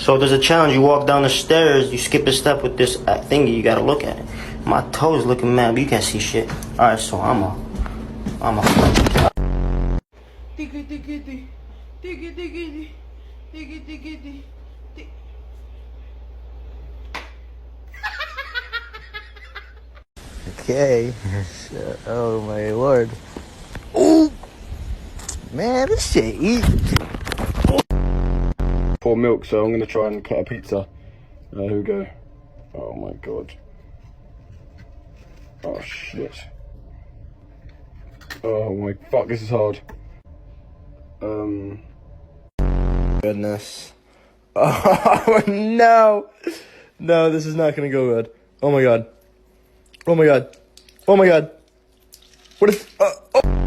So there's a challenge. You walk down the stairs, you skip a step with this thingy. You gotta look at it. My toes looking mad, but you can't see shit. All right, so I'm a. Okay. Oh my lord. Ooh, man, this shit easy. Pour milk, so I'm gonna try and cut a pizza. Here we go. Oh my god. Oh shit. Oh my fuck, this is hard. Goodness. Oh no! No, this is not gonna go good. Oh my god. Oh my god. Oh my god. What is... oh.